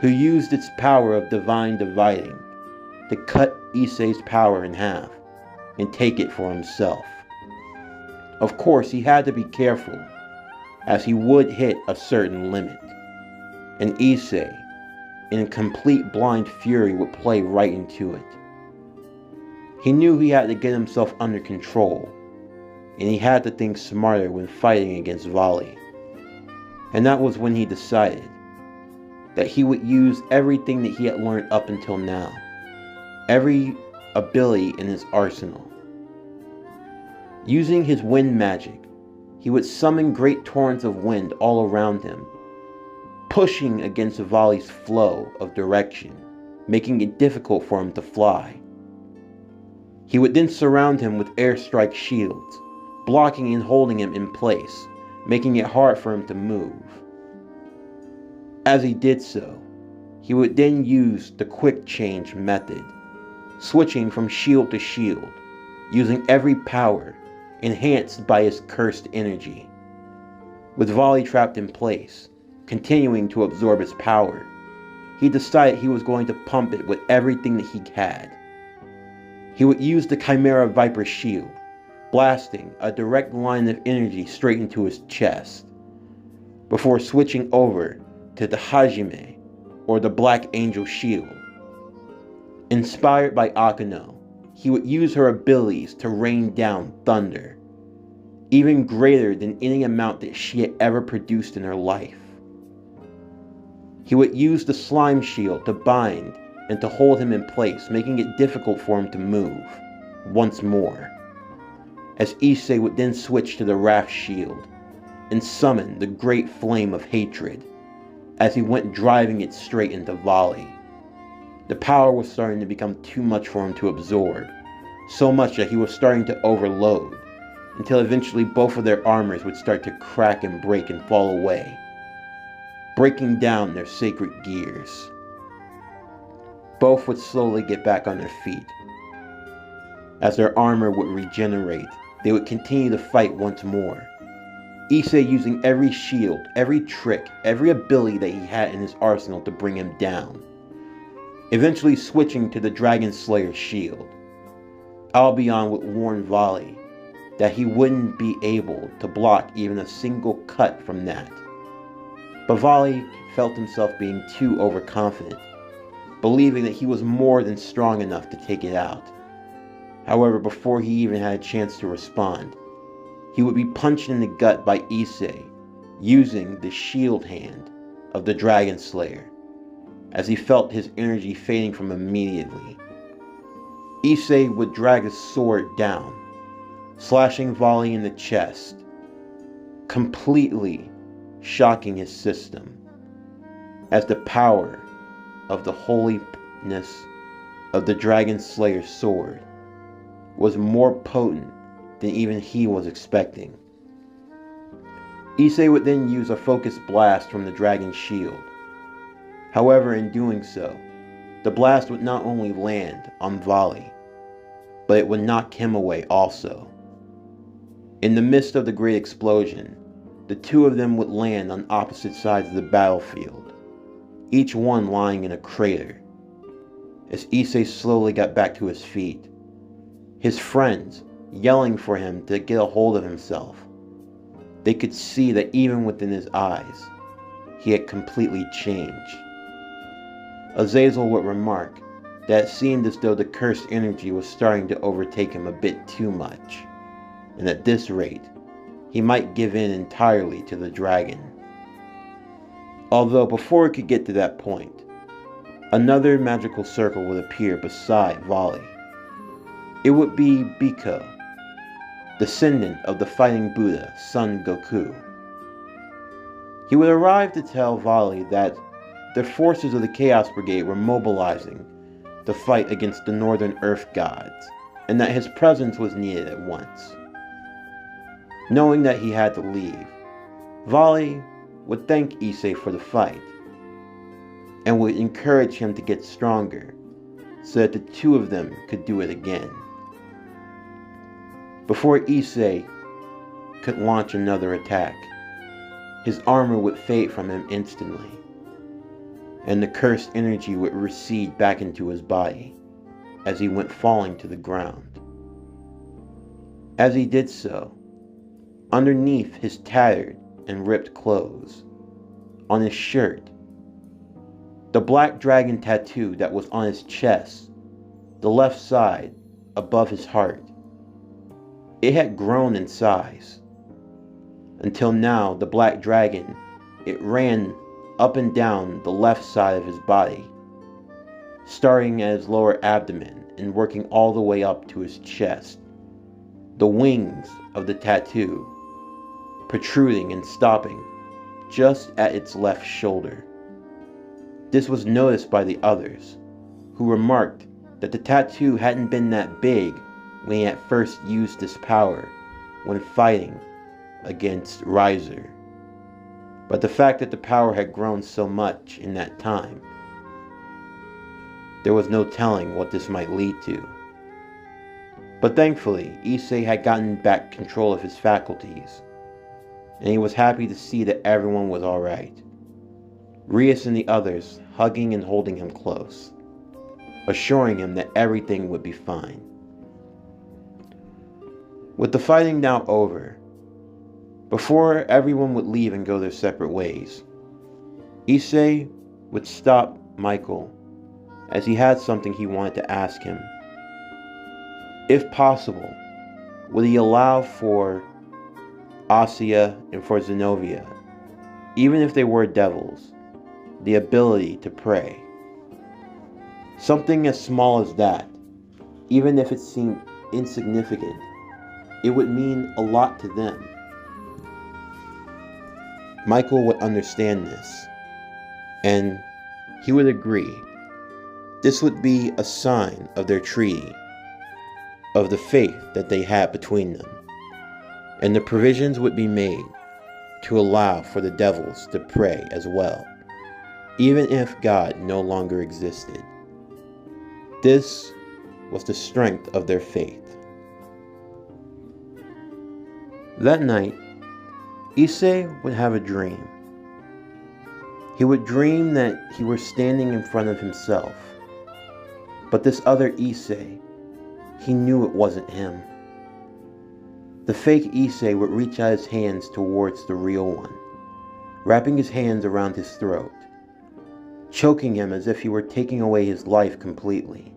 who used its power of divine dividing to cut Issei's power in half and take it for himself. Of course, he had to be careful, as he would hit a certain limit, and Issei, in complete blind fury, would play right into it. He knew he had to get himself under control, and he had to think smarter when fighting against Volley. And that was when he decided that he would use everything that he had learned up until now, every ability in his arsenal. Using his wind magic, he would summon great torrents of wind all around him, pushing against Volley's flow of direction, making it difficult for him to fly. He would then surround him with airstrike shields, blocking and holding him in place, making it hard for him to move. As he did so, he would then use the quick change method, switching from shield to shield, using every power enhanced by his cursed energy. With Volley trapped in place, continuing to absorb his power, he decided he was going to pump it with everything that he had. He would use the Chimera Viper shield, blasting a direct line of energy straight into his chest, before switching over to the Hajime, or the Black Angel shield. Inspired by Akano, he would use her abilities to rain down thunder, even greater than any amount that she had ever produced in her life. He would use the Slime Shield to bind and to hold him in place, making it difficult for him to move once more, as Issei would then switch to the Wrath Shield and summon the Great Flame of Hatred, as he went driving it straight into Volley. The power was starting to become too much for him to absorb, so much that he was starting to overload, until eventually both of their armors would start to crack and break and fall away, breaking down their sacred gears. Both would slowly get back on their feet. As their armor would regenerate, they would continue to fight once more, Issei using every shield, every trick, every ability that he had in his arsenal to bring him down. eventually switching to the Dragon Slayer's shield. Albion would warn Volley that he wouldn't be able to block even a single cut from that. But Volley felt himself being too overconfident, believing that he was more than strong enough to take it out. However, before he even had a chance to respond, he would be punched in the gut by Issei using the shield hand of the Dragon Slayer, as he felt his energy fading from him immediately. Issei would drag his sword down, slashing Volley in the chest, completely shocking his system, as the power of the holiness of the Dragon Slayer's sword was more potent than even he was expecting. Issei would then use a focused blast from the dragon's shield. However, in doing so, the blast would not only land on Volley, but it would knock him away also. In the midst of the great explosion, the two of them would land on opposite sides of the battlefield, each one lying in a crater. As Issei slowly got back to his feet, his friends yelling for him to get a hold of himself, they could see that even within his eyes, he had completely changed. Azazel would remark that it seemed as though the cursed energy was starting to overtake him a bit too much, and at this rate, he might give in entirely to the dragon. Although before it could get to that point, another magical circle would appear beside Volley. It would be Biko, descendant of the fighting Buddha, Son Goku. He would arrive to tell Volley that the forces of the Chaos Brigade were mobilizing to fight against the Northern Earth gods, and that his presence was needed at once. Knowing that he had to leave, Volley would thank Issei for the fight, and would encourage him to get stronger, so that the two of them could do it again. Before Issei could launch another attack, his armor would fade from him instantly, and the cursed energy would recede back into his body as he went falling to the ground. As he did so, underneath his tattered and ripped clothes, on his shirt, the black dragon tattoo that was on his chest, the left side above his heart, it had grown in size, until now the black dragon, it ran up and down the left side of his body, starting at his lower abdomen and working all the way up to his chest, the wings of the tattoo protruding and stopping just at its left shoulder. This was noticed by the others, who remarked that the tattoo hadn't been that big when he at first used this power when fighting against Riser. But the fact that the power had grown so much in that time, there was no telling what this might lead to. But thankfully, Issei had gotten back control of his faculties, and he was happy to see that everyone was alright. Rias and the others hugging and holding him close, assuring him that everything would be fine. With the fighting now over, before everyone would leave and go their separate ways, Issei would stop Michael as he had something he wanted to ask him. If possible, would he allow for Asya and for Zenobia, even if they were devils, the ability to pray? Something as small as that, even if it seemed insignificant, it would mean a lot to them. Michael would understand this, and he would agree. This would be a sign of their treaty, of the faith that they had between them, and the provisions would be made to allow for the devils to pray as well, even if God no longer existed. This was the strength of their faith. That night, Issei would have a dream. He would dream that he was standing in front of himself But this other Issei, he knew it wasn't him. The fake Issei would reach out his hands towards the real one, wrapping his hands around his throat, choking him as if he were taking away his life completely.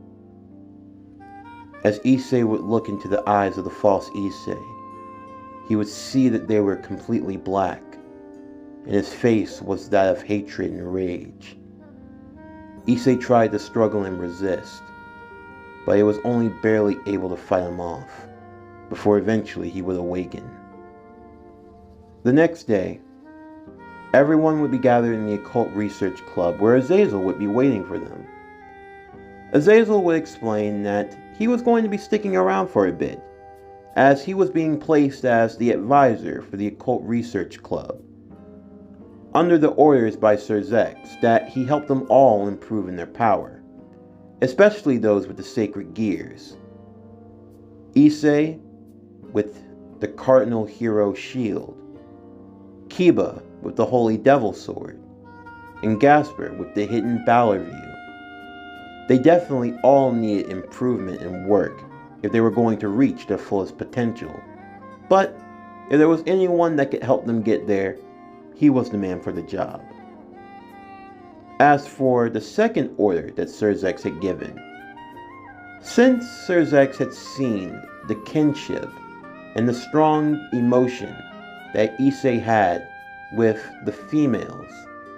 As Issei would look into the eyes of the false Issei, he would see that they were completely black, and his face was that of hatred and rage. Issei tried to struggle and resist, but he was only barely able to fight him off, before eventually he would awaken. The next day, everyone would be gathered in the occult research club where Azazel would be waiting for them. Azazel would explain that he was going to be sticking around for a bit, as he was being placed as the advisor for the occult research club, under the orders by Sir Zex that he helped them all improve in their power, especially those with the sacred gears. Issei with the Cardinal Hero Shield, Kiba with the Holy Devil Sword, and Gasper with the Hidden Valor View. They definitely all needed improvement and work if they were going to reach their fullest potential. But if there was anyone that could help them get there, he was the man for the job. As for the second order that Sir Zex had given, since Sir Zex had seen the kinship and the strong emotion that Issei had with the females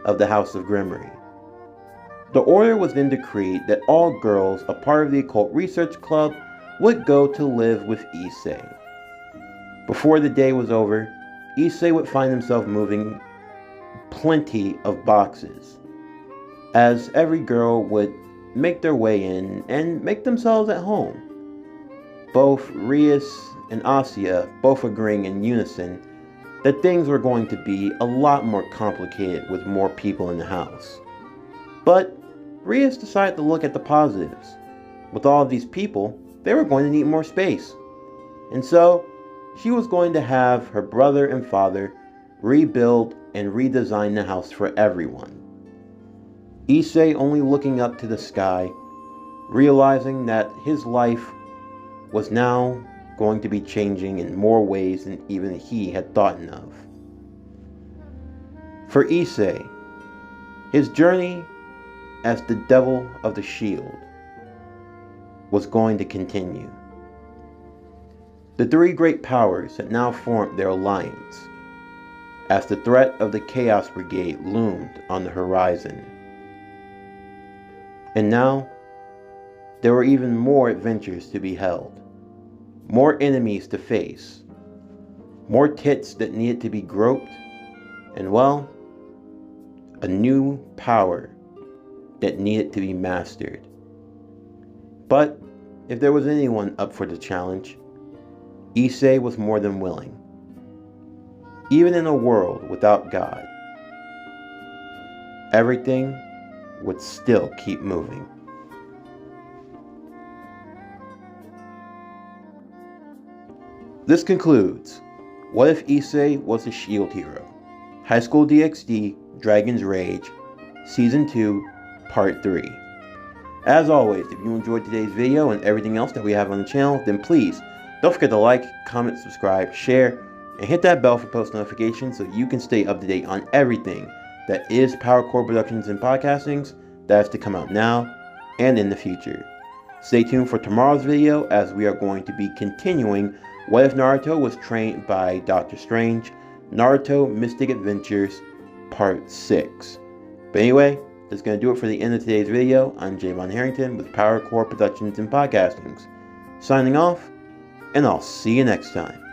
of the House of Grimmery, the order was then decreed that all girls a part of the Occult Research Club would go to live with Issei. Before the day was over, Issei would find himself moving plenty of boxes, as every girl would make their way in and make themselves at home. Both Rias and Asya both agreeing in unison that things were going to be a lot more complicated with more people in the house. But Rias decided to look at the positives. With all of these people, they were going to need more space. And so, she was going to have her brother and father rebuild and redesign the house for everyone. Issei only looking up to the sky, realizing that his life was now going to be changing in more ways than even he had thought of. For Issei, his journey as the Devil of the Shield was going to continue. The three great powers had now formed their alliance, as the threat of the Chaos Brigade loomed on the horizon. And now, there were even more adventures to be held, more enemies to face, more tits that needed to be groped, and well, a new power that needed to be mastered. But if there was anyone up for the challenge, Issei was more than willing. Even in a world without God, everything would still keep moving. This concludes What If Issei Was a Shield Hero? High School DxD Dragon's Rage Season 2 Part 3. As always, if you enjoyed today's video and everything else that we have on the channel, then please don't forget to like, comment, subscribe, share, and hit that bell for post notifications so you can stay up to date on everything that is PowerCore Productions and Podcastings that is to come out now and in the future. Stay tuned for tomorrow's video, as we are going to be continuing What If Naruto Was Trained by Dr. Strange, Naruto Mystic Adventures Part 6. But anyway, that's going to do it for the end of today's video. I'm Javon Harrington with PowerCore Productions and Podcastings, signing off, and I'll see you next time.